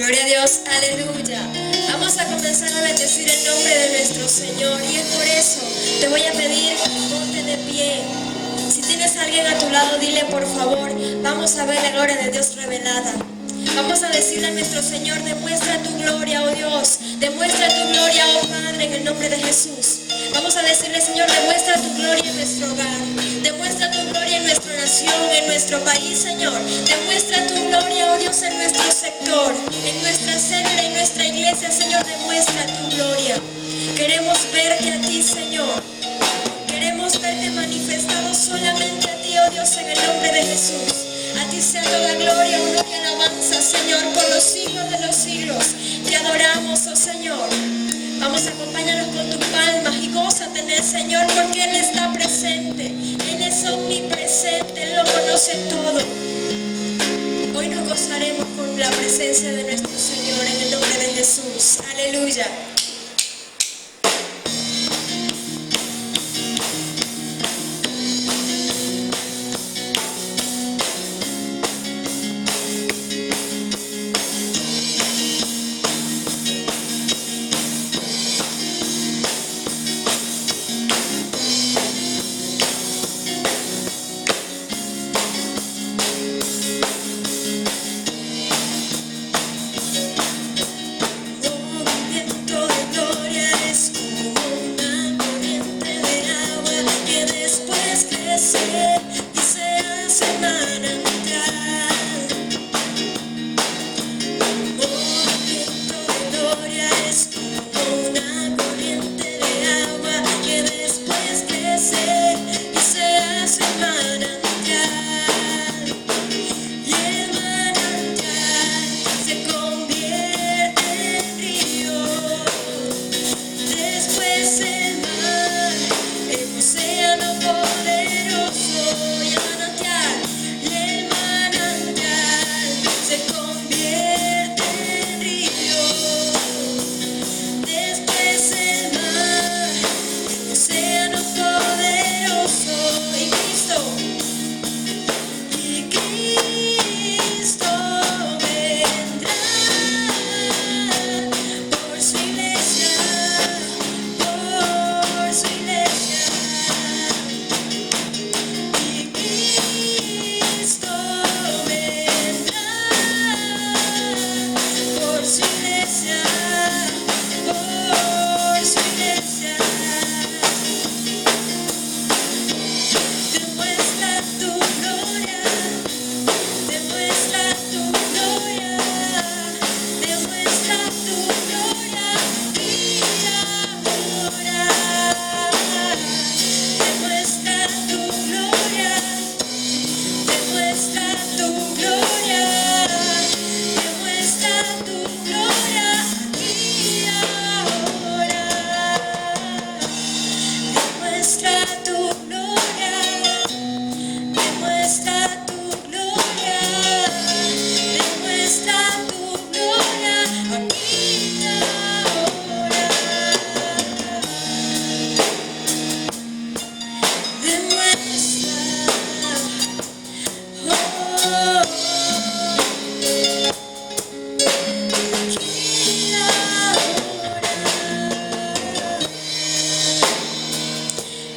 Gloria a Dios, aleluya. Vamos a comenzar a bendecir el nombre de nuestro Señor. Y es por eso te voy a pedir, ponte de pie. Si tienes a alguien a tu lado, dile por favor, vamos a ver la gloria de Dios revelada. Vamos a decirle a nuestro Señor, demuestra tu gloria, oh Dios. Demuestra tu gloria, oh Padre, en el nombre de Jesús. Vamos a decirle, Señor, demuestra tu gloria en nuestro hogar. Demuestra tu gloria en nuestra nación, en nuestro país, Señor. Demuestra tu gloria, oh Dios, en nuestro sector, en nuestra célula, en nuestra iglesia, Señor. Demuestra tu gloria. Queremos verte a ti, Señor. Queremos verte manifestado solamente a ti, oh Dios, en el nombre de Jesús. A ti sea toda gloria, honor y alabanza, Señor, por los siglos de los siglos. Te adoramos, oh Señor. Vamos, acompáñanos con tus palmas y gózate en el Señor, porque Él está presente. Él es omnipresente, Él lo conoce todo. Hoy nos gozaremos con la presencia de nuestro Señor en el nombre de Jesús. Aleluya.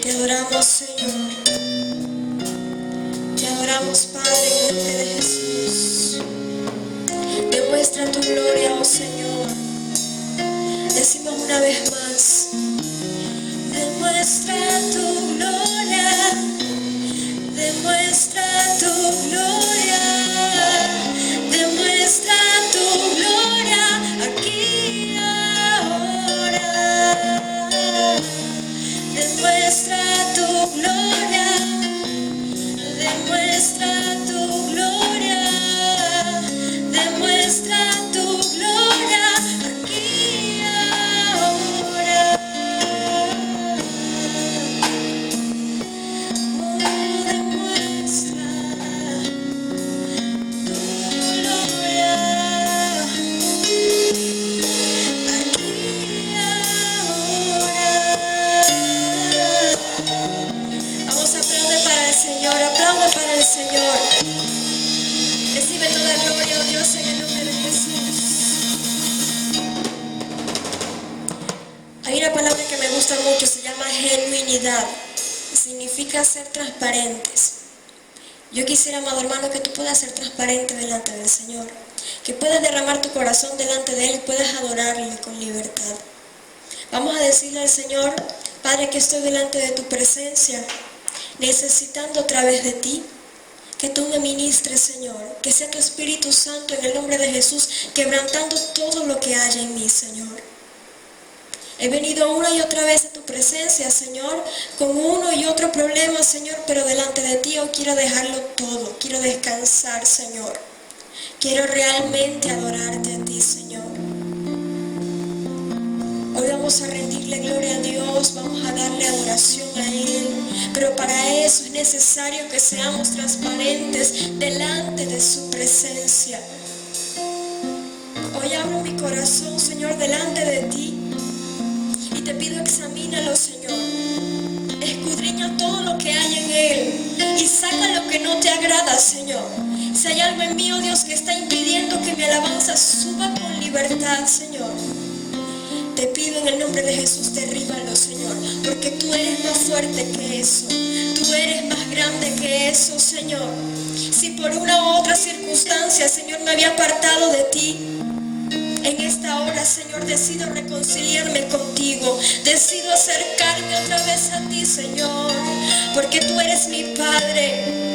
Te adoramos, Señor. Te adoramos, Padre, en el nombre de Jesús. Demuestra tu gloria, oh Señor. Decimos una vez más. Demuestra tu gloria. Demuestra tu gloria. Demuestra tu gloria aquí ahora. Demuestra tu gloria, demuestra tu gloria, demuestra tu gloria aquí ahora. gusta mucho, se llama genuinidad. Significa ser transparentes. Yo quisiera, amado hermano, que tú puedas ser transparente delante del Señor, que puedas derramar tu corazón delante de Él y puedas adorarle con libertad. Vamos a decirle al Señor: Padre, que estoy delante de tu presencia, necesitando a través de ti que tú me ministres, Señor, que sea tu Espíritu Santo en el nombre de Jesús, quebrantando todo lo que haya en mí, Señor. He venido una y otra vez a tu presencia, Señor, con uno y otro problema, Señor, pero delante de ti yo quiero dejarlo todo, quiero descansar, Señor. Quiero realmente adorarte a ti, Señor. Hoy vamos a rendirle gloria a Dios, vamos a darle adoración a Él, pero para eso es necesario que seamos transparentes delante de su presencia. Hoy abro mi corazón, Señor, delante de ti y te pido: examínalo, Señor. Escudriña todo lo que hay en Él y saca lo que no te agrada, Señor. Si hay algo en mí, oh Dios, que está impidiendo que mi alabanza suba con libertad, Señor, te pido en el nombre de Jesús, derríbalo, Señor, porque tú eres más fuerte que eso, tú eres más grande que eso, Señor. Si por una u otra circunstancia, Señor, me había apartado de ti, en esta hora, Señor, decido reconciliarme contigo, decido acercarme otra vez a ti, Señor, porque tú eres mi Padre.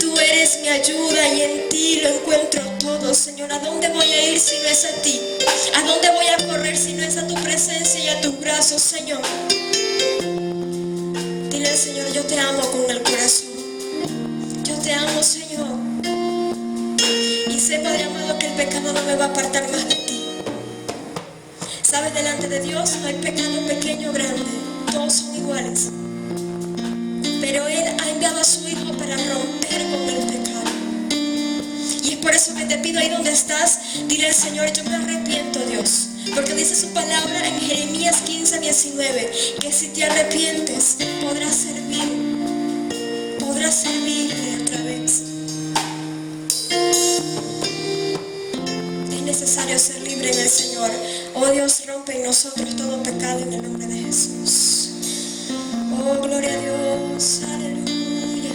Tú eres mi ayuda y en ti lo encuentro todo, Señor. ¿A dónde voy a ir si no es a ti? ¿A dónde voy a correr si no es a tu presencia y a tus brazos, Señor? Dile al Señor: yo te amo con el corazón. Yo te amo, Señor. Y sé, Padre amado, que el pecado no me va a apartar más de ti. ¿Sabes? Delante de Dios no hay pecado pequeño o grande. Todos son iguales. Pero Él ha enviado a su Hijo para romper con el pecado. Y es por eso que te pido, ahí donde estás, dile al Señor: yo me arrepiento, Dios. Porque dice su palabra en Jeremías 15:19, que si te arrepientes, podrás servirle otra vez. Es necesario ser libre en el Señor. Oh Dios, rompe en nosotros todo pecado en el nombre de Jesús. Oh, gloria a Dios, aleluya.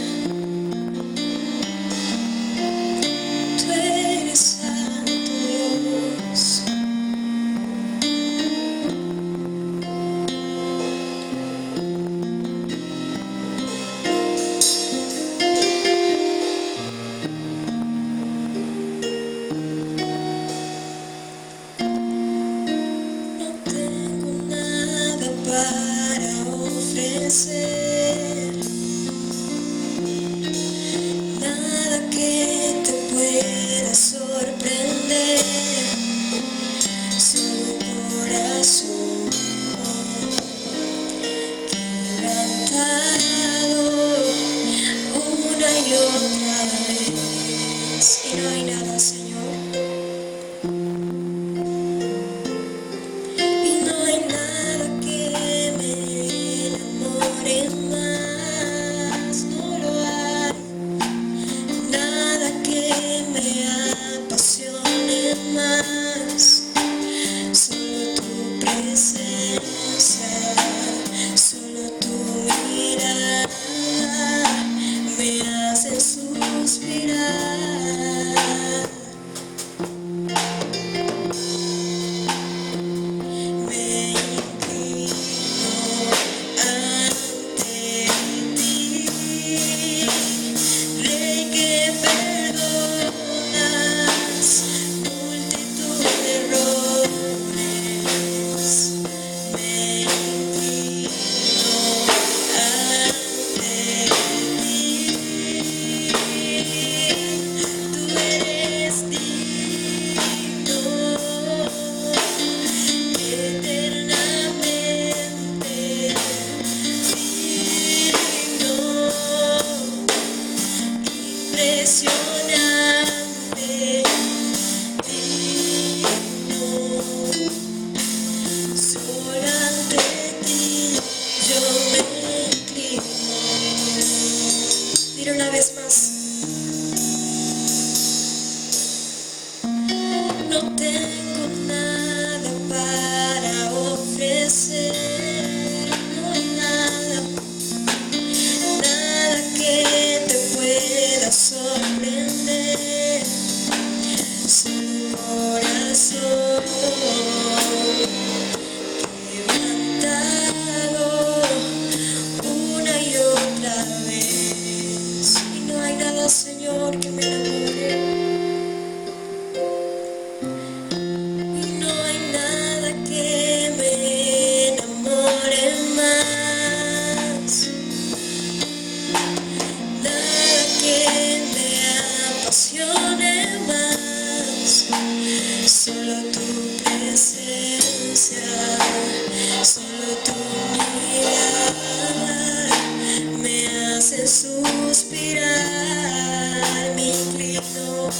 Tú eres santo, Dios. No tengo nada para ofrecer, nada que te pueda sorprender, solo un corazón quebrantado una y otra vez. Y no hay nada, Señor. Y no hay nada que me enamore más, no lo hay. Nada que me apasione más. Solo tu presencia, solo tu mirada me hace suspirar. Me inclino ante ti, Rey que perdonas multitud de errores. Me inclino ante ti. Tú eres digno eternamente, digno, impresionante, digno. Solo ante ti yo me inclino. Mira una vez más. No tengo nada para ofrecer, corazón quebrantado una y otra vez. Y no hay nada, Señor, que me enamore. Solo tu presencia, solo tu mirada me hace suspirar, me inclino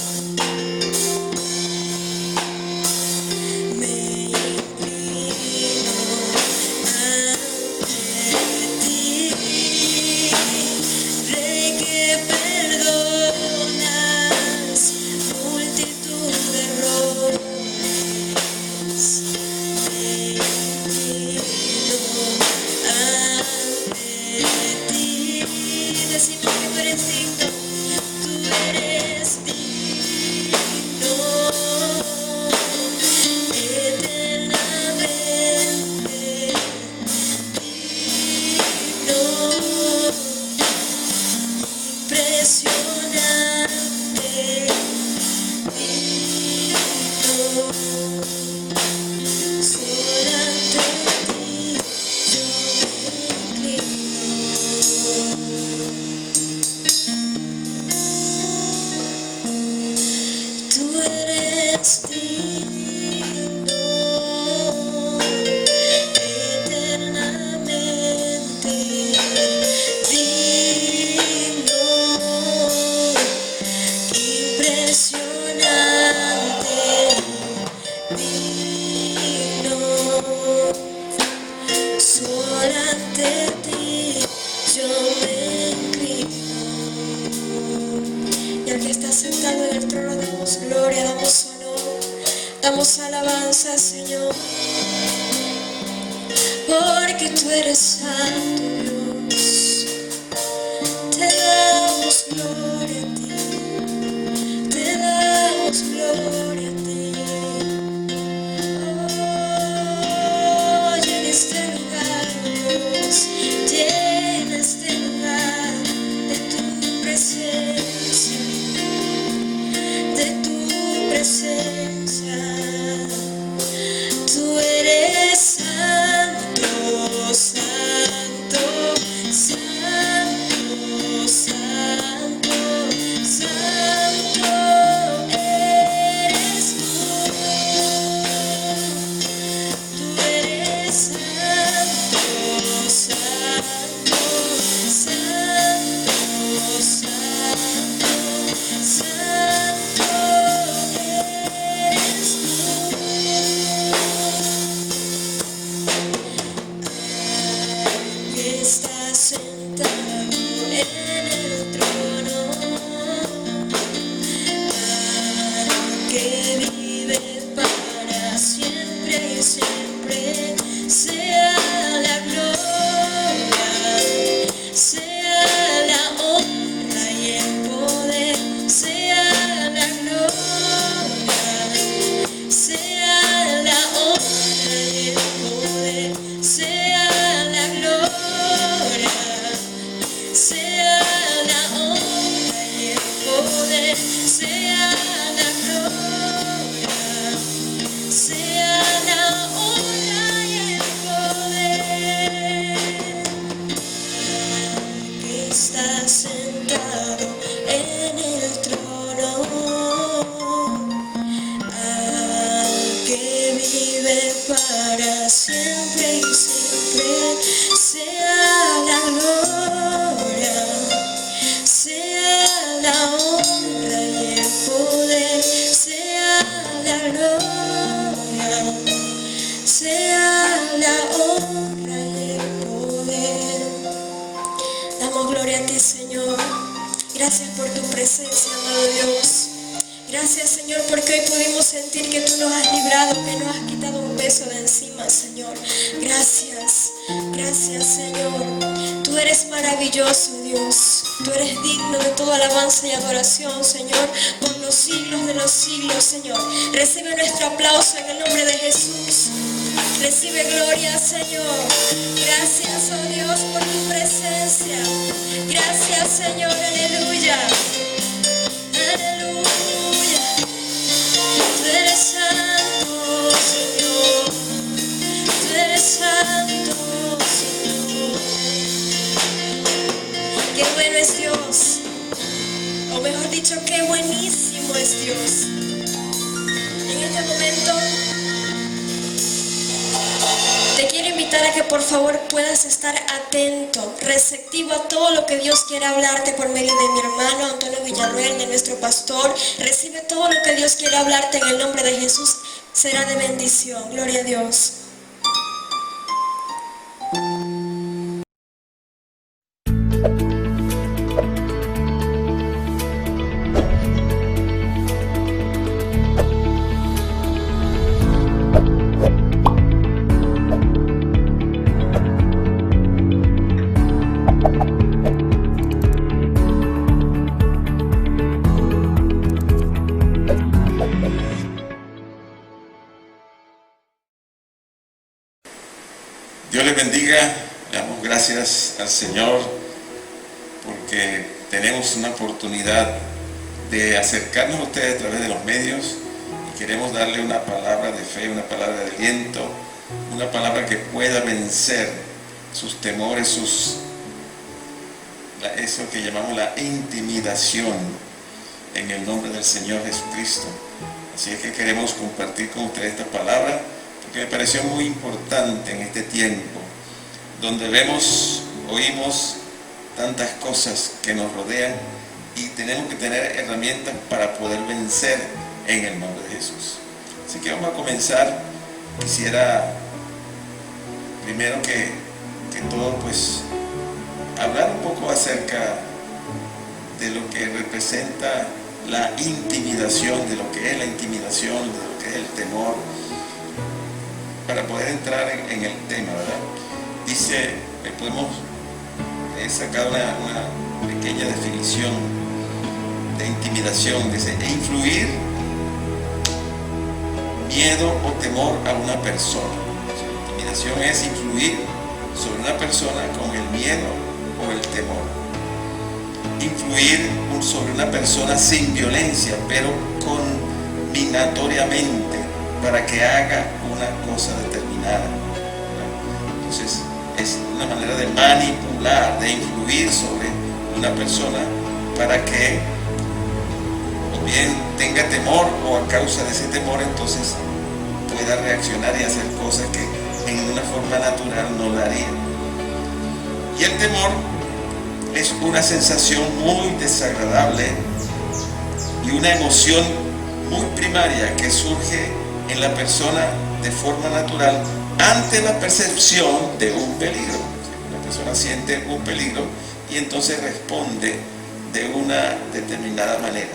ante ti, Rey que perdonas multitud de errores. Decimos que tú eres digno, tú eres digno, eternamente digno, impresionante, digno, solo ante ti yo me inclino. Tú eres digno, eternamente digno, impresionante, digno, solo ante ti yo me inclino. Y al que está sentado en el trono damos gloria, damos honor, damos alabanza, Señor, porque tú eres santo, Dios. Te damos gloria a ti, te damos gloria a ti. Oh, llena este lugar, Dios, llena este lugar de tu presencia, de tu presencia. Tú eres santo, santo, santo, santo, santo eres tú. Tú eres santo, santo, santo, santo, santo eres tú. Que estás sentado en el trono, que vive para siempre y siempre, sea la gloria, sea la honra y el poder, sea la gloria, sea la honra y el poder, sea la gloria, sea la honra y el poder, sea la gloria, sea la honra y el poder. Que está sentado en el trono, al que vive para siempre y siempre, sea la gloria, sea la honra y el poder, sea la gloria, sea la honra y el poder. Damos gloria a ti, Señor. Gracias por tu presencia, amado Dios. Gracias, Señor, porque hoy pudimos sentir que tú nos has librado, que nos has quitado un peso de encima, Señor. Gracias, gracias, Señor. Tú eres maravilloso, Dios. Tú eres digno de toda alabanza y adoración, Señor, por los siglos de los siglos, Señor. Recibe nuestro aplauso en el nombre de Jesús. Recibe gloria, Señor. Gracias, oh Dios, por tu presencia. Gracias, Señor. Aleluya. Aleluya. Tú eres santo, Señor. Tú eres santo, Señor. Qué bueno es Dios. O mejor dicho, qué buenísimo es Dios. En este momento te quiero invitar a que por favor puedas estar atento, receptivo a todo lo que Dios quiere hablarte por medio de mi hermano Antonio Villarruel, de nuestro pastor. Recibe todo lo que Dios quiere hablarte en el nombre de Jesús. Será de bendición. Gloria a Dios. Dios les bendiga, le damos gracias al Señor porque tenemos una oportunidad de acercarnos a ustedes a través de los medios y queremos darle una palabra de fe, una palabra de aliento, una palabra que pueda vencer sus temores, eso que llamamos la intimidación en el nombre del Señor Jesucristo. Así es que queremos compartir con ustedes esta palabra que me pareció muy importante en este tiempo, donde oímos tantas cosas que nos rodean y tenemos que tener herramientas para poder vencer en el nombre de Jesús. Así que vamos a comenzar. Quisiera primero que todo pues hablar un poco acerca de lo que representa la intimidación, de lo que es la intimidación, de lo que es el temor, para poder entrar en el tema, ¿verdad? Dice, he sacado una pequeña definición de intimidación. Dice, influir miedo o temor a una persona. La intimidación es influir sobre una persona con el miedo o el temor. Influir sobre una persona sin violencia, pero combinatoriamente, para que haga una cosa determinada. Entonces es una manera de manipular, de influir sobre una persona para que o bien tenga temor, o a causa de ese temor entonces pueda reaccionar y hacer cosas que en una forma natural no la haría. Y el temor es una sensación muy desagradable y una emoción muy primaria que surge en la persona de forma natural ante la percepción de un peligro. La persona siente un peligro y entonces responde de una determinada manera.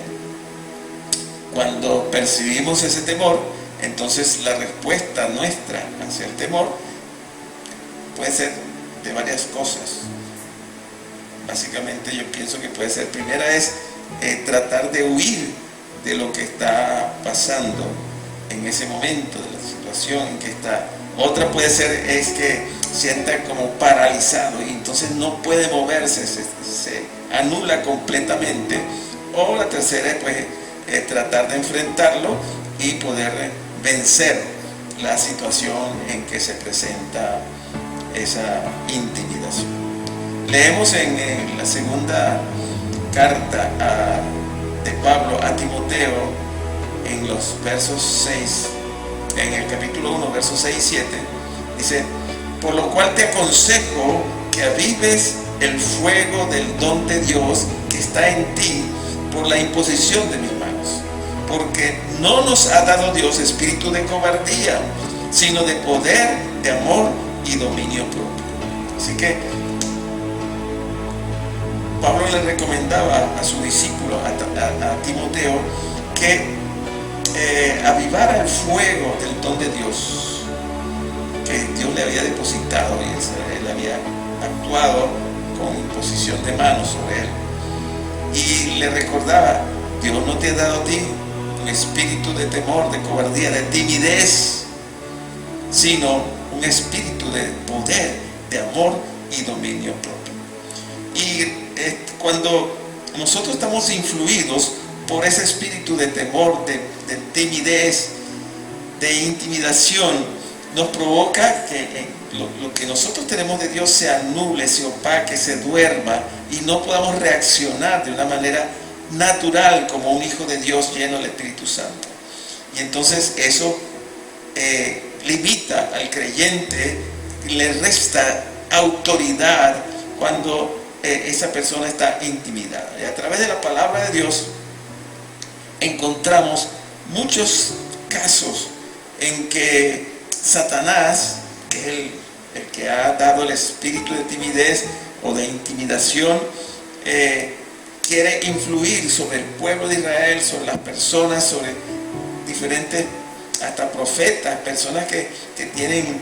Cuando percibimos ese temor, entonces la respuesta nuestra hacia el temor puede ser de varias cosas. Básicamente yo pienso que puede ser, primera es tratar de huir de lo que está pasando en ese momento, de la situación en que está. Otra puede ser es que sienta como paralizado y entonces no puede moverse, se anula completamente. O la tercera es pues tratar de enfrentarlo y poder vencer la situación en que se presenta esa intimidación. Leemos en la segunda carta de Pablo a Timoteo, en los versos 6, en el capítulo 1, versos 6 y 7, dice: por lo cual te aconsejo que avives el fuego del don de Dios que está en ti por la imposición de mis manos, porque no nos ha dado Dios espíritu de cobardía, sino de poder, de amor y dominio propio. Así que Pablo le recomendaba a su discípulo, a Timoteo, que avivara el fuego del don de Dios que Dios le había depositado, y él había actuado con imposición de manos sobre él, y le recordaba: Dios no te ha dado a ti un espíritu de temor, de cobardía, de timidez, sino un espíritu de poder, de amor y dominio propio. Y cuando nosotros estamos influidos por ese espíritu de temor, de timidez, de intimidación, nos provoca que lo que nosotros tenemos de Dios se anule, se opaque, se duerma y no podamos reaccionar de una manera natural como un hijo de Dios lleno del Espíritu Santo. Y entonces eso limita al creyente, le resta autoridad cuando esa persona está intimidada. Y a través de la palabra de Dios encontramos muchos casos en que Satanás, que es el que ha dado el espíritu de timidez o de intimidación, quiere influir sobre el pueblo de Israel, sobre las personas, sobre diferentes, hasta profetas, personas que tienen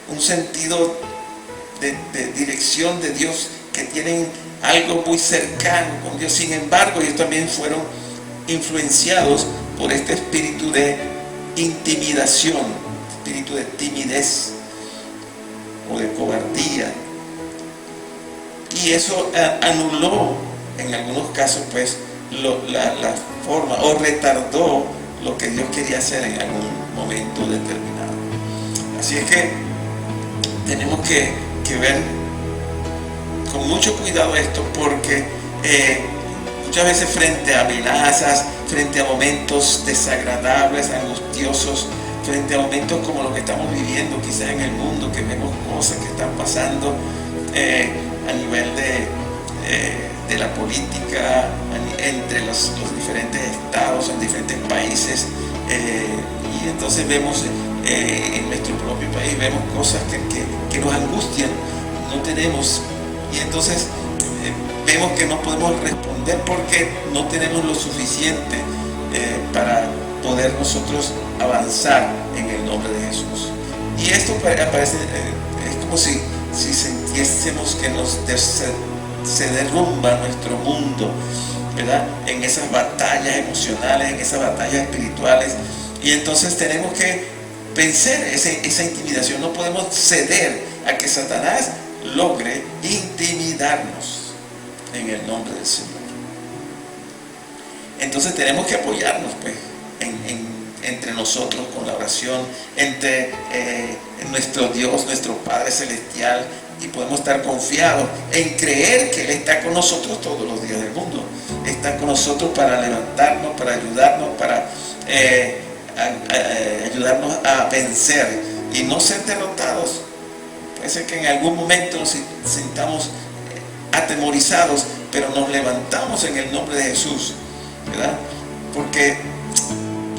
un sentido de dirección de Dios, que tienen algo muy cercano con Dios. Sin embargo, ellos también fueron influenciados por este espíritu de intimidación, espíritu de timidez o de cobardía. Y eso anuló en algunos casos pues la forma, o retardó lo que Dios quería hacer en algún momento determinado. Así es que tenemos que ver con mucho cuidado esto, porque muchas veces frente a amenazas, frente a momentos desagradables, angustiosos, frente a momentos como lo que estamos viviendo quizás en el mundo, que vemos cosas que están pasando a nivel de la política, entre los diferentes estados, en diferentes países, y entonces vemos en nuestro propio país, vemos cosas que nos angustian, no tenemos, y entonces vemos que no podemos responder porque no tenemos lo suficiente para poder nosotros avanzar en el nombre de Jesús. Y esto aparece, es como si sintiésemos que se derrumba nuestro mundo, ¿verdad? En esas batallas emocionales, en esas batallas espirituales, y entonces tenemos que vencer esa intimidación. No podemos ceder a que Satanás logre intimidarnos en el nombre del Señor. Entonces tenemos que apoyarnos pues entre nosotros con la oración, entre nuestro Dios, nuestro Padre Celestial, y podemos estar confiados en creer que Él está con nosotros todos los días del mundo. Está con nosotros para levantarnos, para ayudarnos, para ayudarnos a vencer y no ser derrotados. Puede ser que en algún momento nos sintamos atemorizados, pero nos levantamos en el nombre de Jesús, ¿verdad? Porque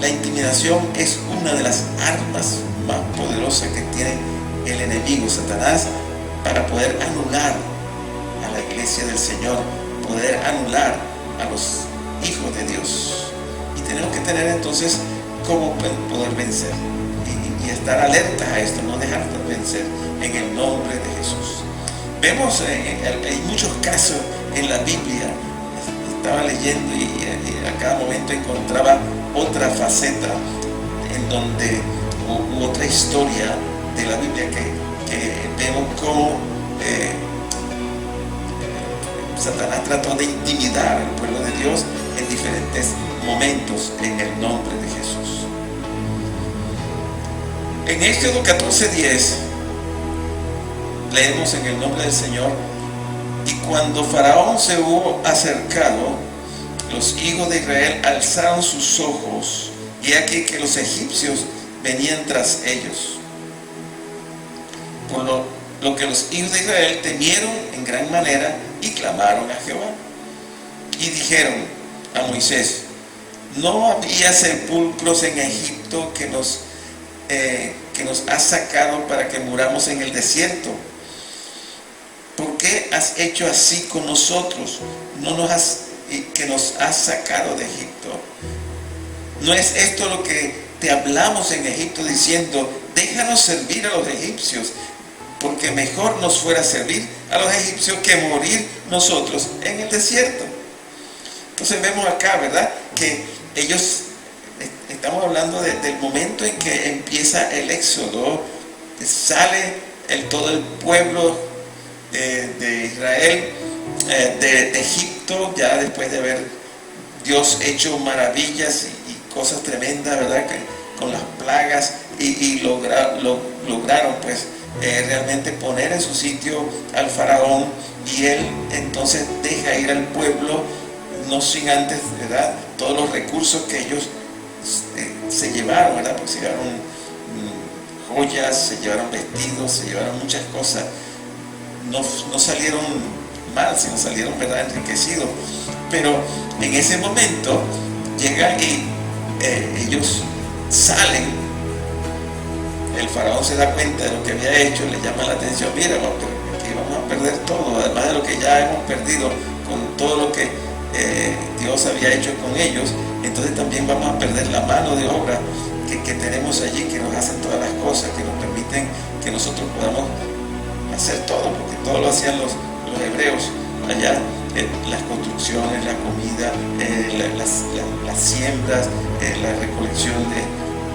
la intimidación es una de las armas más poderosas que tiene el enemigo, Satanás, para poder anular a la iglesia del Señor, poder anular a los hijos de Dios. Y tenemos que tener entonces cómo poder vencer y estar alertas a esto, no dejarnos vencer en el nombre de Jesús. Vemos, hay muchos casos en la Biblia. Estaba leyendo y a cada momento encontraba otra faceta en donde u otra historia de la Biblia que vemos cómo Satanás trató de intimidar al pueblo de Dios en diferentes momentos en el nombre de Jesús. En Éxodo 14:10 leemos en el nombre del Señor: y cuando Faraón se hubo acercado, los hijos de Israel alzaron sus ojos, y aquí que los egipcios venían tras ellos. Por lo que los hijos de Israel temieron en gran manera y clamaron a Jehová. Y dijeron a Moisés: ¿no había sepulcros en Egipto que nos has sacado para que muramos en el desierto? ¿Por qué has hecho así con nosotros? Que nos has sacado de Egipto. ¿No es esto lo que te hablamos en Egipto diciendo: déjanos servir a los egipcios, porque mejor nos fuera servir a los egipcios que morir nosotros en el desierto? Entonces vemos acá, ¿verdad? Que ellos, estamos hablando del momento en que empieza el éxodo, sale todo el pueblo de Israel de Egipto, ya después de haber Dios hecho maravillas y cosas tremendas, ¿verdad? Con las plagas y lograron pues realmente poner en su sitio al faraón, y él entonces deja ir al pueblo, no sin antes, ¿verdad?, todos los recursos que ellos se llevaron, ¿verdad? Pues se llevaron joyas, se llevaron vestidos, se llevaron muchas cosas. No salieron mal, sino salieron, ¿verdad?, enriquecidos. Pero en ese momento llegan y ellos salen. El faraón se da cuenta de lo que había hecho, le llama la atención: mira, aquí vamos a perder todo, además de lo que ya hemos perdido con todo lo que Dios había hecho con ellos. Entonces también vamos a perder la mano de obra que tenemos allí, que nos hacen todas las cosas, que nos permiten que nosotros podamos hacer todo, porque todo lo hacían los hebreos allá, las construcciones, la comida, las siembras, la recolección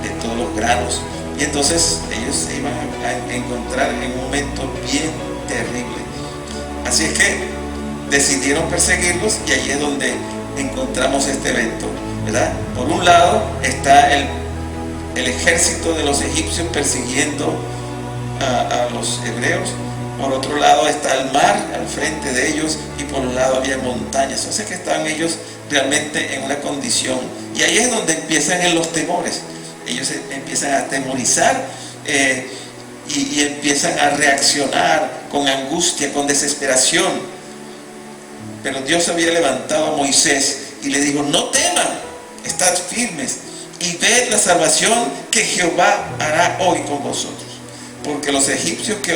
de todos los granos. Y entonces ellos se iban a encontrar en un momento bien terrible. Así es que decidieron perseguirlos, y allí es donde encontramos este evento, ¿verdad? Por un lado está el ejército de los egipcios persiguiendo a los hebreos. Por otro lado está el mar al frente de ellos, y por un lado había montañas. O sea que estaban ellos realmente en una condición. Y ahí es donde empiezan los temores. Ellos empiezan a atemorizar y empiezan a reaccionar con angustia, con desesperación. Pero Dios había levantado a Moisés y le dijo: no teman, estad firmes y ved la salvación que Jehová hará hoy con vosotros. Porque los egipcios que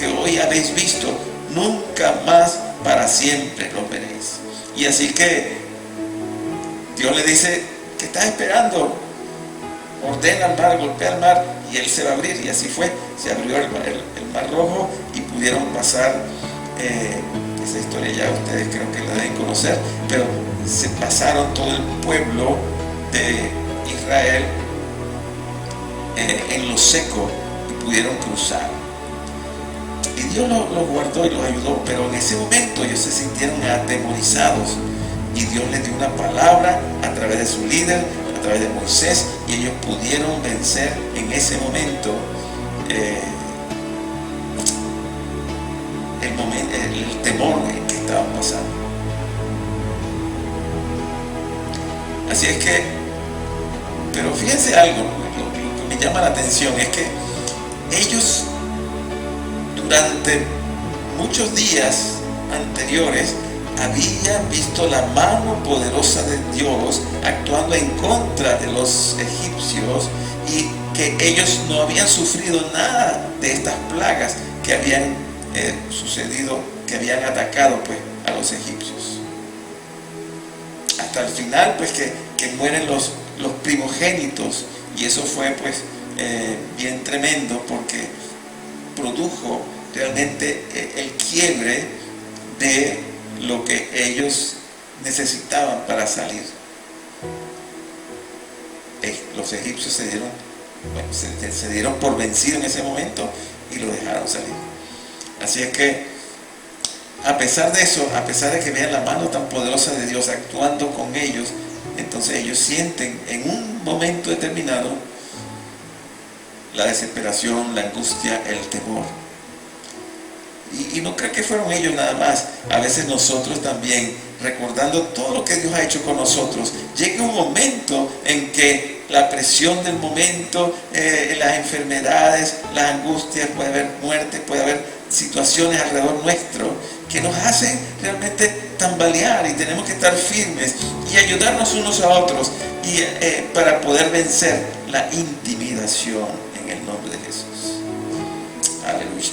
hoy habéis visto, nunca más para siempre los veréis. Y así que Dios le dice: ¿qué estás esperando? Ordena al mar, golpea al mar, y él se va a abrir. Y así fue, se abrió el mar Rojo y pudieron pasar. Esa historia ya ustedes creo que la deben conocer, pero se pasaron todo el pueblo de Israel en lo seco y pudieron cruzar. Y Dios los guardó y los ayudó, pero en ese momento ellos se sintieron atemorizados, y Dios les dio una palabra a través de su líder, a través de Moisés, y ellos pudieron vencer en ese momento el temor que estaban pasando. Así es que, pero fíjense algo, lo que me llama la atención es que ellos durante muchos días anteriores habían visto la mano poderosa de Dios actuando en contra de los egipcios, y que ellos no habían sufrido nada de estas plagas que habían sucedido, que habían atacado pues a los egipcios, hasta el final pues que mueren los primogénitos. Y eso fue pues bien tremendo, porque produjo realmente el quiebre de lo que ellos necesitaban para salir. Los egipcios se dieron por vencidos en ese momento y lo dejaron salir. Así es que, a pesar de eso, a pesar de que vean la mano tan poderosa de Dios actuando con ellos, entonces ellos sienten en un momento determinado la desesperación, la angustia, el temor. Y no creo que fueron ellos nada más. A veces nosotros también, recordando todo lo que Dios ha hecho con nosotros, llega un momento en que la presión del momento, las enfermedades, las angustias, puede haber muerte, puede haber situaciones alrededor nuestro que nos hacen realmente tambalear, y tenemos que estar firmes y ayudarnos unos a otros para poder vencer la intimidación en el nombre de Jesús. Aleluya.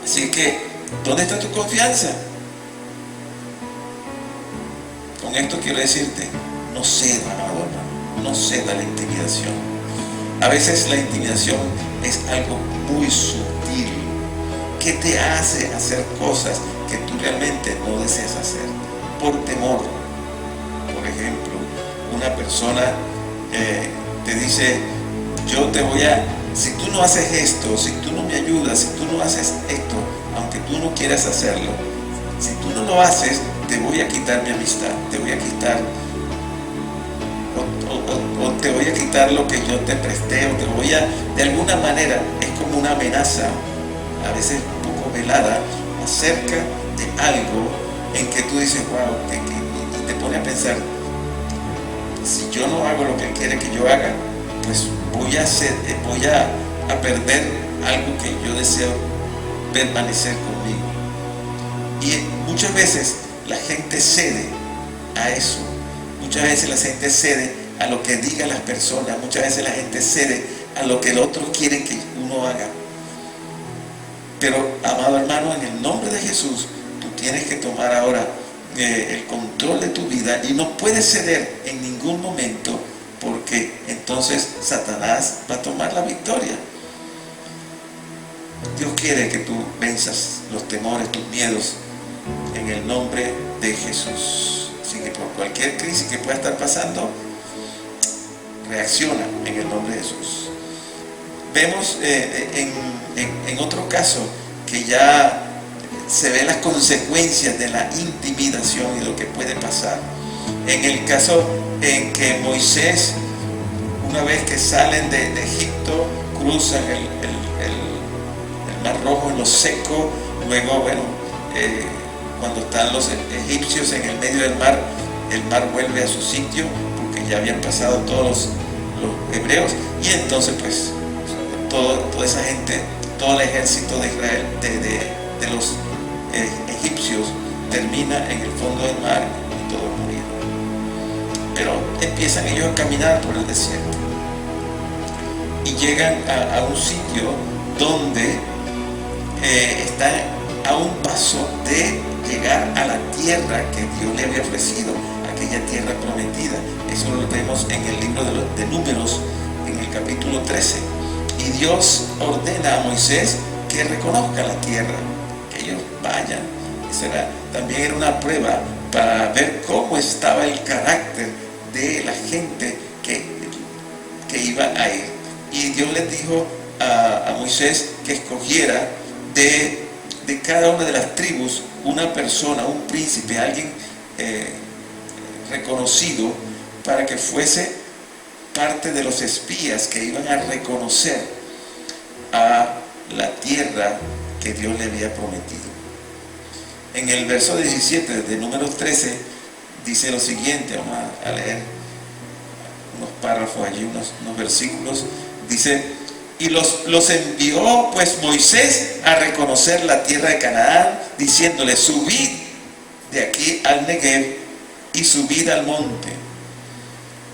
Así que, ¿dónde está tu confianza? Con esto quiero decirte: no ceda, amado hermano, no ceda a la intimidación. A veces la intimidación es algo muy sutil que te hace hacer cosas que tú realmente no deseas hacer. por temor. Por ejemplo, una persona te dice, yo te voy a, si tú no haces esto, si tú no me ayudas, si tú no haces esto, aunque tú no quieras hacerlo, si tú no lo haces, te voy a quitar mi amistad, te voy a quitar, o te voy a quitar lo que yo te presté, o te voy a, de alguna manera, es como una amenaza, a veces un poco velada, acerca de algo en que tú dices, wow, y te pone a pensar, si yo no hago lo que él quiere que yo haga, pues voy a perder algo que yo deseo permanecer conmigo. Y muchas veces la gente cede a eso, muchas veces la gente cede a lo que digan las personas, muchas veces la gente cede a lo que el otro quiere que uno haga. Pero, amado hermano, en el nombre de Jesús, tú tienes que tomar ahora el control de tu vida y no puedes ceder en ningún momento, porque entonces Satanás va a tomar la victoria. Dios quiere que tú venzas los temores, tus miedos, en el nombre de Jesús. Así que por cualquier crisis que pueda estar pasando, reacciona en el nombre de Jesús. Vemos en otro caso que ya se ven las consecuencias de la intimidación y lo que puede pasar. En el caso en que Moisés, una vez que salen de Egipto, cruzan el Mar Rojo en lo seco, luego, cuando están los egipcios en el medio del mar, el mar vuelve a su sitio, porque ya habían pasado todos los hebreos, y entonces pues toda esa gente, todo el ejército de Israel, de los egipcios, termina en el fondo del mar y todos murieron. Pero empiezan ellos a caminar por el desierto y llegan a un sitio donde están a un paso de llegar a la tierra que Dios le había ofrecido, aquella tierra prometida. Eso lo vemos en el libro de Números, en el capítulo 13. Y Dios ordena a Moisés que reconozca la tierra, que ellos vayan. También era una prueba para ver cómo estaba el carácter de la gente que iba a ir. Y Dios les dijo a Moisés que escogiera de cada una de las tribus una persona, un príncipe, alguien reconocido, para que fuese parte de los espías que iban a reconocer a la tierra que Dios le había prometido. En el verso 17 de Números 13 dice lo siguiente, vamos a leer unos párrafos allí, unos versículos. Dice: y los envió pues Moisés a reconocer la tierra de Canaán, diciéndole: subid de aquí al Negev y subid al monte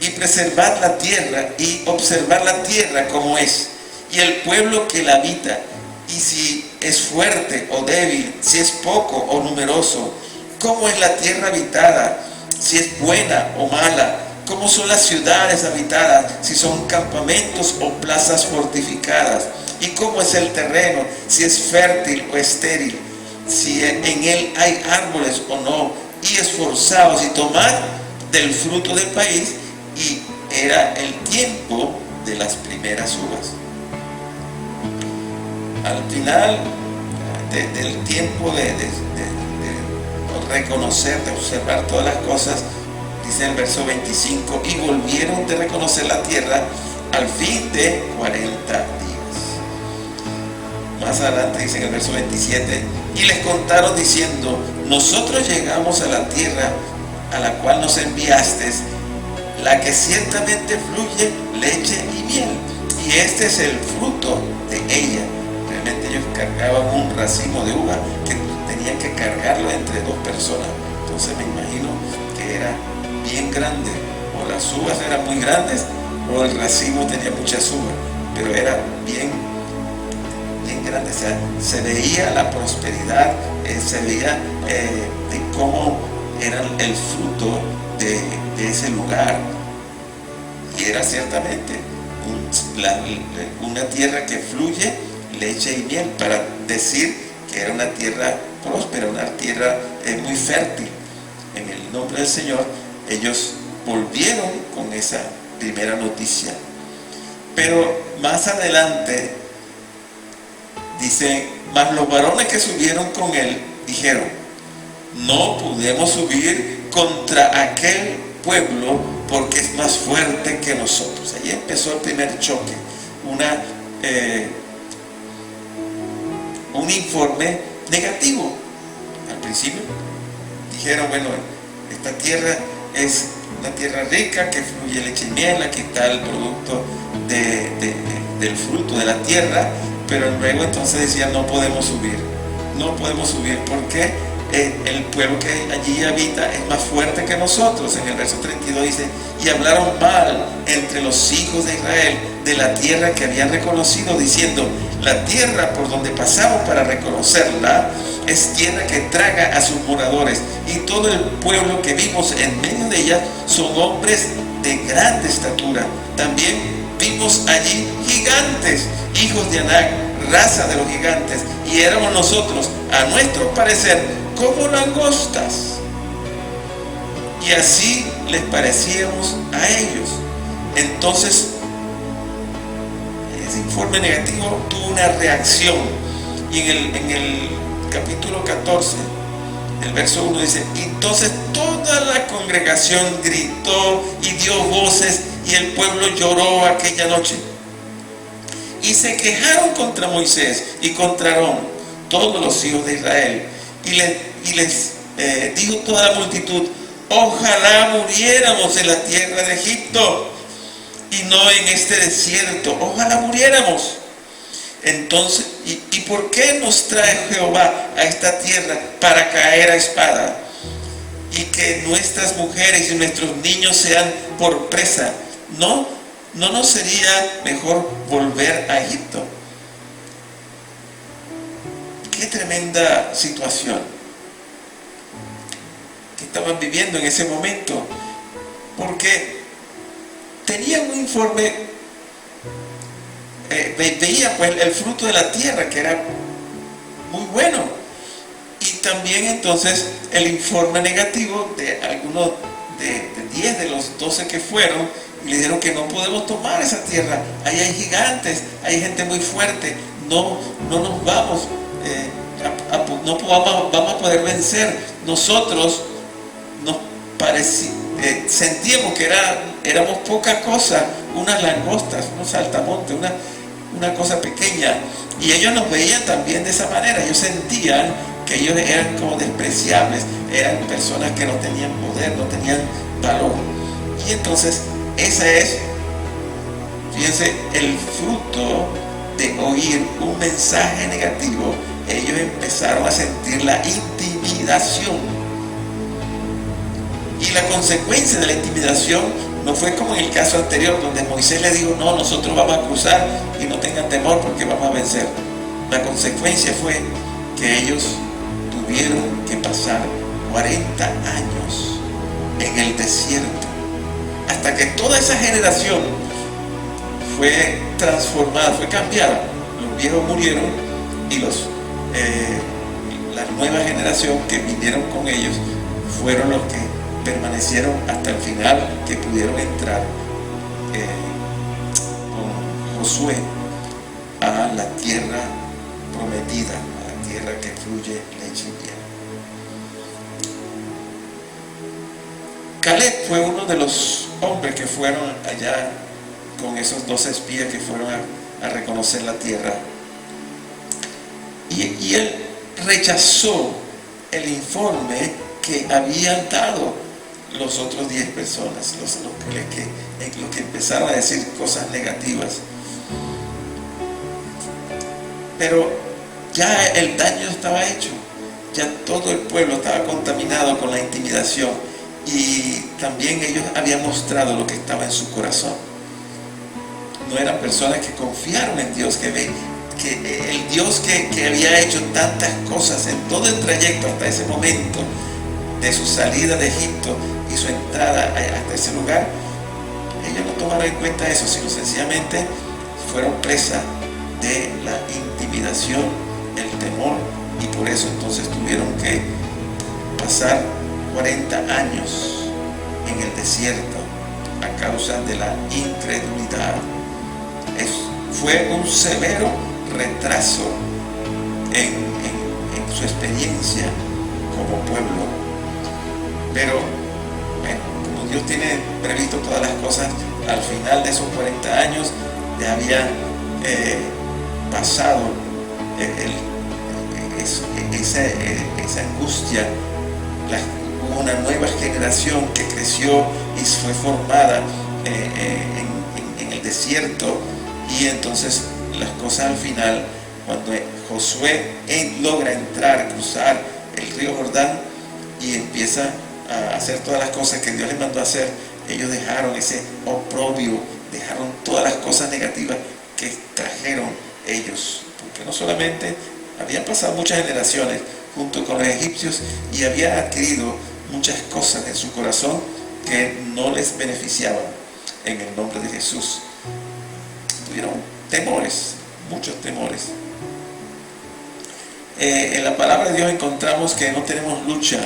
y preservad la tierra y observad la tierra como es, y el pueblo que la habita, y si es fuerte o débil, si es poco o numeroso, cómo es la tierra habitada, si es buena o mala, cómo son las ciudades habitadas, si son campamentos o plazas fortificadas, y cómo es el terreno, si es fértil o estéril, si en él hay árboles o no, y esforzaos y tomad del fruto del país. Y era el tiempo de las primeras uvas. Al final del tiempo de reconocer, de observar todas las cosas, dice el verso 25: y volvieron de reconocer la tierra al fin de 40 días. Más adelante dice en el verso 27: y les contaron diciendo: nosotros llegamos a la tierra a la cual nos enviaste, la que ciertamente fluye leche y miel, y este es el fruto de ella. Realmente ellos cargaban un racimo de uva que tenían que cargarlo entre dos personas. Entonces me imagino que era bien grande, o las uvas eran muy grandes, o el racimo tenía muchas uvas, pero era bien grande. O sea, se veía la prosperidad, se veía de cómo era el fruto de ese lugar, y era ciertamente una tierra que fluye leche y miel, para decir que era una tierra próspera, una tierra muy fértil en el nombre del Señor, ellos volvieron con esa primera noticia. Pero más adelante dice: mas los varones que subieron con él dijeron: no podemos subir contra aquel pueblo porque es más fuerte que nosotros. Allí empezó el primer choque, un informe negativo. Al principio dijeron: bueno, esta tierra es una tierra rica que fluye leche y miel, aquí está el producto del fruto de la tierra. Pero luego entonces decían: no podemos subir porque el pueblo que allí habita es más fuerte que nosotros. En el verso 32 dice: y hablaron mal entre los hijos de Israel de la tierra que habían reconocido, diciendo: la tierra por donde pasamos para reconocerla es tierra que traga a sus moradores, y todo el pueblo que vimos en medio de ella son hombres de grande estatura. También vimos allí gigantes, hijos de Anac, raza de los gigantes, y éramos nosotros, a nuestro parecer, como langostas. Y así les parecíamos a ellos. Entonces, ese informe negativo tuvo una reacción. Y en el capítulo 14, el verso 1 dice: entonces toda la congregación gritó y dio voces, y el pueblo lloró aquella noche. Y se quejaron contra Moisés y contra Aarón, todos los hijos de Israel. Y les dijo toda la multitud: ojalá muriéramos en la tierra de Egipto y no en este desierto. Ojalá muriéramos. Entonces, ¿y por qué nos trae Jehová a esta tierra para caer a espada? Y que nuestras mujeres y nuestros niños sean por presa. ¿No nos sería mejor volver a Egipto? Qué tremenda situación que estaban viviendo en ese momento, porque tenían un informe, veían pues el fruto de la tierra, que era muy bueno, y también entonces el informe negativo de algunos de 10 de los 12 que fueron, y le dijeron que no podemos tomar esa tierra, ahí hay gigantes, hay gente muy fuerte, no nos vamos, vamos a poder vencer. Nosotros nos sentíamos que éramos poca cosa, unas langostas, unos saltamontes, una cosa pequeña, y ellos nos veían también de esa manera. Ellos sentían que ellos eran como despreciables, eran personas que no tenían poder, no tenían valor. Y entonces ese es, fíjense, el fruto de oír un mensaje negativo. Ellos empezaron a sentir la intimidación, y la consecuencia de la intimidación no fue como en el caso anterior, donde Moisés le dijo: no, nosotros vamos a cruzar y no tengan temor porque vamos a vencer. La consecuencia fue que ellos tuvieron que pasar 40 años en el desierto, hasta que toda esa generación fue transformada, fue cambiada. Los viejos murieron y la nueva generación que vinieron con ellos fueron los que permanecieron hasta el final, que pudieron entrar con Josué a la tierra prometida, a la tierra que fluye leche y miel. Caleb fue uno de los hombres que fueron allá con esos 12 espías que fueron a reconocer la tierra, y él rechazó el informe que habían dado los otros 10 personas, los que empezaron a decir cosas negativas. Pero ya el daño estaba hecho, ya todo el pueblo estaba contaminado con la intimidación, y también ellos habían mostrado lo que estaba en su corazón. No eran personas que confiaron en Dios, que el Dios que había hecho tantas cosas en todo el trayecto hasta ese momento, de su salida de Egipto y su entrada hasta ese lugar. Ellos no tomaron en cuenta eso, sino sencillamente fueron presa de la intimidación, el temor, y por eso entonces tuvieron que pasar 40 años en el desierto a causa de la incredulidad. Fue un severo retraso en su experiencia como pueblo. Pero bueno, como Dios tiene previsto todas las cosas, al final de esos 40 años ya había pasado esa angustia. Hubo una nueva generación que creció y fue formada en el desierto, y entonces las cosas al final, cuando Josué logra entrar, cruzar el río Jordán y empieza a hacer todas las cosas que Dios les mandó a hacer, ellos dejaron ese oprobio, dejaron todas las cosas negativas que trajeron ellos, porque no solamente habían pasado muchas generaciones junto con los egipcios y habían adquirido muchas cosas en su corazón que no les beneficiaban. En el nombre de Jesús tuvieron temores, muchos temores. En la palabra de Dios encontramos que no tenemos lucha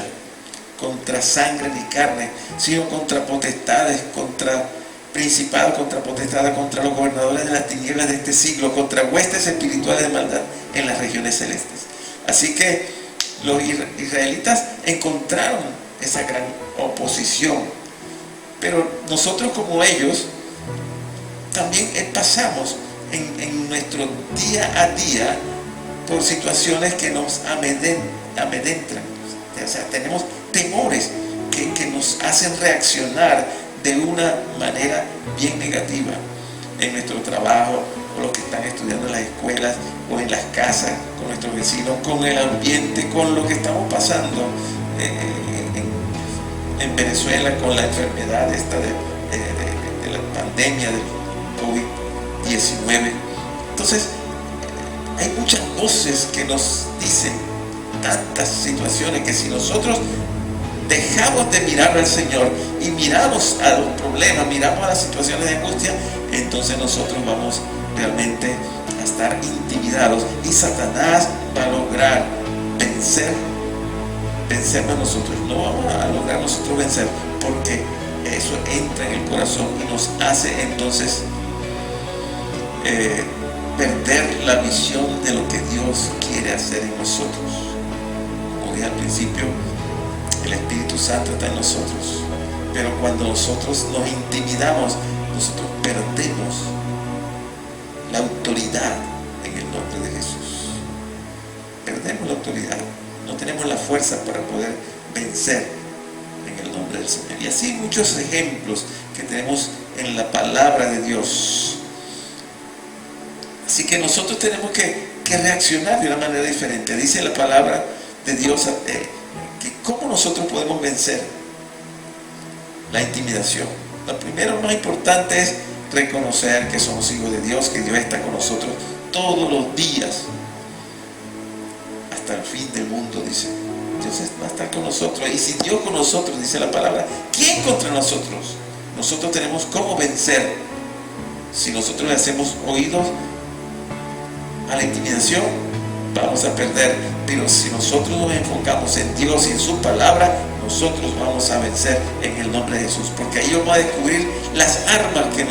contra sangre ni carne, sino contra potestades, contra principados, contra potestades, contra los gobernadores de las tinieblas de este siglo, contra huestes espirituales de maldad en las regiones celestes. Así que los israelitas encontraron esa gran oposición, pero nosotros como ellos también pasamos en nuestro día a día por situaciones que nos amedrentan. O sea, tenemos temores que nos hacen reaccionar de una manera bien negativa en nuestro trabajo, o los que están estudiando en las escuelas o en las casas, con nuestros vecinos, con el ambiente, con lo que estamos pasando en Venezuela, con la enfermedad esta de la pandemia del COVID-19. Entonces, hay muchas voces que nos dicen tantas situaciones que si nosotros dejamos de mirar al Señor y miramos a los problemas, miramos a las situaciones de angustia, entonces nosotros vamos realmente a estar intimidados y Satanás va a lograr vencernos a nosotros. No vamos a lograr nosotros vencer, porque eso entra en el corazón y nos hace entonces perder la visión de lo que Dios quiere hacer en nosotros. Como dije al principio, el Espíritu Santo está en nosotros, pero cuando nosotros nos intimidamos, nosotros perdemos la autoridad en el nombre de Jesús. Perdemos la autoridad, no tenemos la fuerza para poder vencer en el nombre del Señor. Y así muchos ejemplos que tenemos en la palabra de Dios. Así que nosotros tenemos que reaccionar de una manera diferente. Dice la palabra de Dios que cómo nosotros podemos vencer la intimidación. Lo primero, más importante, es reconocer que somos hijos de Dios, que Dios está con nosotros todos los días hasta el fin del mundo. Dice, Dios va a estar con nosotros, y si Dios con nosotros, dice la palabra, ¿quién contra nosotros? Nosotros tenemos cómo vencer. Si nosotros le hacemos oídos a la intimidación, vamos a perder. Pero si nosotros nos enfocamos en Dios y en su palabra, nosotros vamos a vencer en el nombre de Jesús, porque ahí vamos a descubrir las armas que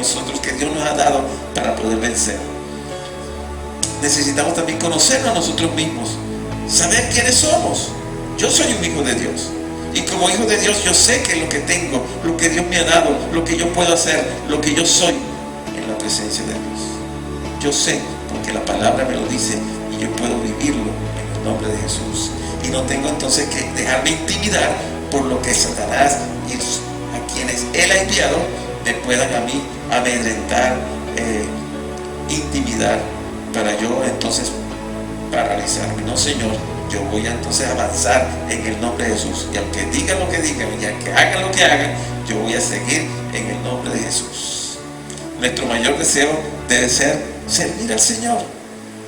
Dios nos ha dado para poder vencer. Necesitamos también conocernos a nosotros mismos, saber quiénes somos. Yo soy un hijo de Dios, y como hijo de Dios yo sé que lo que tengo, lo que Dios me ha dado, lo que yo puedo hacer, lo que yo soy en la presencia de Dios. Yo sé, porque la palabra me lo dice, y yo puedo vivirlo en el nombre de Jesús. Y no tengo entonces que dejarme intimidar por lo que Satanás y a quienes Él ha enviado me puedan a mí amedrentar, intimidar, para yo entonces paralizarme. No, Señor, yo voy a entonces avanzar en el nombre de Jesús. Y aunque digan lo que digan, y aunque hagan lo que hagan, yo voy a seguir en el nombre de Jesús. Nuestro mayor deseo debe ser servir al Señor,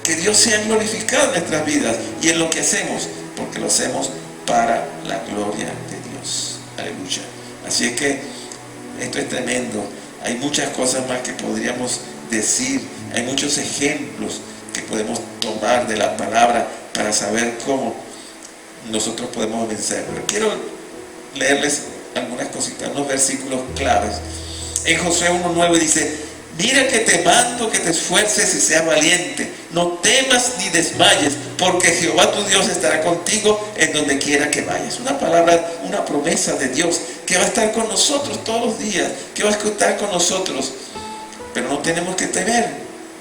que Dios sea glorificado en nuestras vidas y en lo que hacemos, porque lo hacemos para la gloria de Dios. Aleluya. Así es que esto es tremendo. Hay muchas cosas más que podríamos decir, hay muchos ejemplos que podemos tomar de la palabra para saber cómo nosotros podemos vencer. Pero quiero leerles algunas cositas, unos versículos claves. En Josué 1:9 dice: mira que te mando que te esfuerces y seas valiente, no temas ni desmayes, porque Jehová tu Dios estará contigo en donde quiera que vayas. Una palabra, una promesa de Dios, que va a estar con nosotros todos los días, que va a estar con nosotros. Pero no tenemos que temer,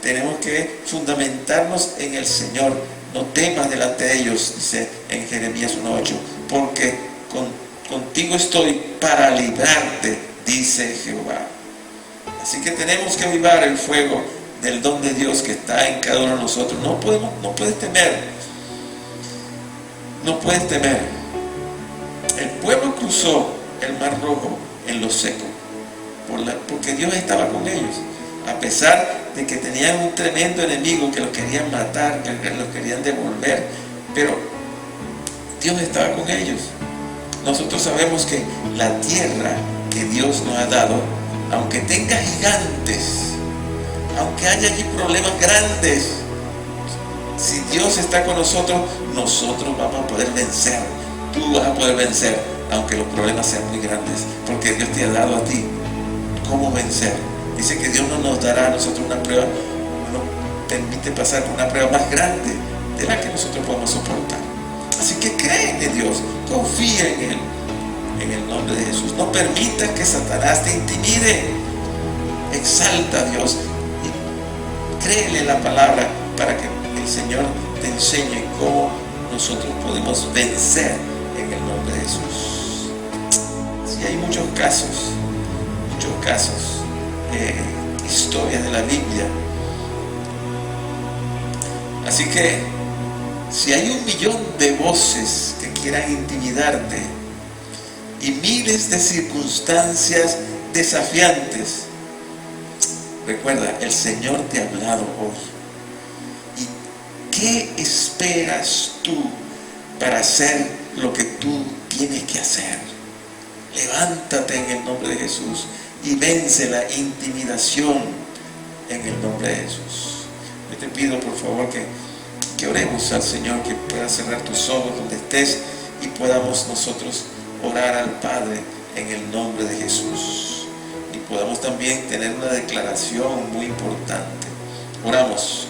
tenemos que fundamentarnos en el Señor. No temas delante de ellos, dice en Jeremías 1:8, porque contigo estoy para librarte, dice Jehová. Así que tenemos que avivar el fuego del don de Dios que está en cada uno de nosotros. No puedes temer. No puedes temer. El pueblo cruzó el Mar Rojo en lo seco, porque Dios estaba con ellos. A pesar de que tenían un tremendo enemigo que los querían matar, que los querían devolver, pero Dios estaba con ellos. Nosotros sabemos que la tierra que Dios nos ha dado, aunque tenga gigantes, aunque haya allí problemas grandes, si Dios está con nosotros, nosotros vamos a poder vencer. Tú vas a poder vencer, aunque los problemas sean muy grandes, porque Dios te ha dado a ti cómo vencer. Dice que Dios no nos dará a nosotros una prueba, nos permite pasar por una prueba más grande de la que nosotros podemos soportar. Así que cree en Dios, confía en Él, en el nombre de Jesús. No permitas que Satanás te intimide. Exalta a Dios y créele la palabra para que el Señor te enseñe cómo nosotros podemos vencer en el nombre de Jesús. Sí, hay muchos casos, historias de la Biblia. Así que si hay 1.000.000 de voces que quieran intimidarte y miles de circunstancias desafiantes, recuerda, el Señor te ha hablado hoy. ¿Y qué esperas tú para hacer lo que tú tienes que hacer? Levántate en el nombre de Jesús y vence la intimidación en el nombre de Jesús. Yo te pido por favor que oremos al Señor, que puedas cerrar tus ojos donde estés y podamos nosotros orar al Padre en el nombre de Jesús. Y podamos también tener una declaración muy importante. Oremos.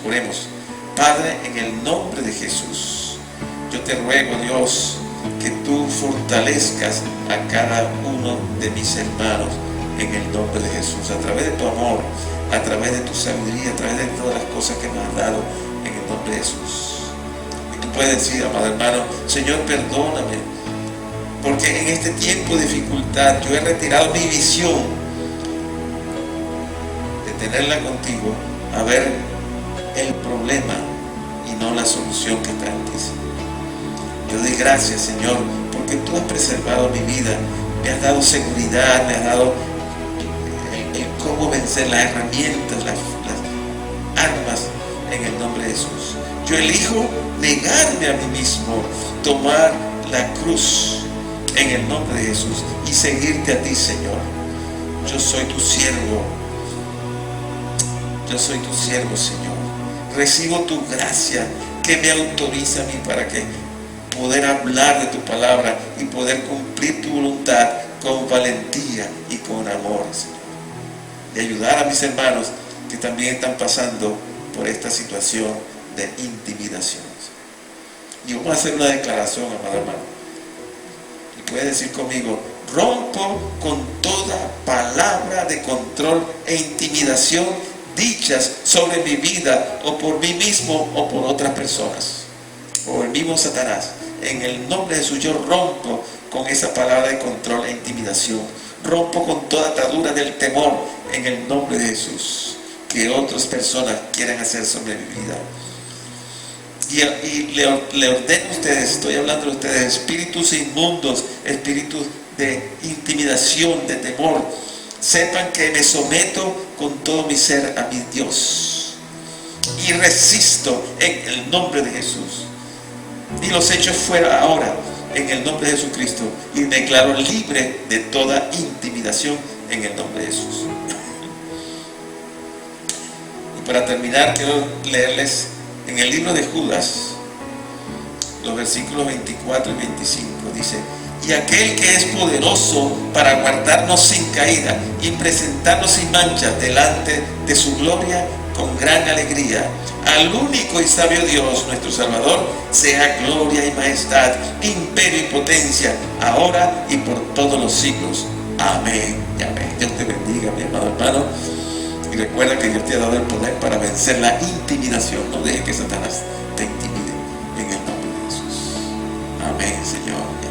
Padre, en el nombre de Jesús, yo te ruego, Dios, que tú fortalezcas a cada uno de mis hermanos en el nombre de Jesús, a través de tu amor, a través de tu sabiduría, a través de todas las cosas que me has dado en el nombre de Jesús. Y tú puedes decir, amado hermano: Señor, perdóname, porque en este tiempo de dificultad yo he retirado mi visión de tenerla contigo, a ver el problema y no la solución que está en ti. Yo doy gracias, Señor, porque tú has preservado mi vida, me has dado seguridad, me has dado el cómo vencer, las herramientas, las armas en el nombre de Jesús. Yo elijo negarme a mí mismo, tomar la cruz en el nombre de Jesús y seguirte a ti, Señor. Yo soy tu siervo. Yo soy tu siervo, Señor. Recibo tu gracia que me autoriza a mí para que poder hablar de tu palabra y poder cumplir tu voluntad con valentía y con amor, Señor. Y ayudar a mis hermanos que también están pasando por esta situación de intimidación. Y vamos a hacer una declaración, amado hermano. Y puedes decir conmigo: rompo con toda palabra de control e intimidación dichas sobre mi vida o por mí mismo o por otras personas o el mismo Satanás. En el nombre de Jesús yo rompo con esa palabra de control e intimidación. Rompo con toda atadura del temor en el nombre de Jesús que otras personas quieran hacer sobre mi vida. Y le ordeno a ustedes, estoy hablando de ustedes, espíritus inmundos, espíritus de intimidación, de temor, sepan que me someto con todo mi ser a mi Dios y resisto en el nombre de Jesús. Y los echo fuera ahora en el nombre de Jesucristo y me declaro libre de toda intimidación en el nombre de Jesús. Y para terminar, quiero leerles en el libro de Judas los versículos 24 y 25. Dice: y aquel que es poderoso para guardarnos sin caída y presentarnos sin mancha delante de su gloria con gran alegría. Al único y sabio Dios, nuestro Salvador, sea gloria y majestad, imperio y potencia, ahora y por todos los siglos. Amén y amén. Dios te bendiga, mi amado hermano. Y recuerda que Dios te ha dado el poder para vencer la intimidación. No dejes que Satanás te intimide, en el nombre de Jesús. Amén, Señor.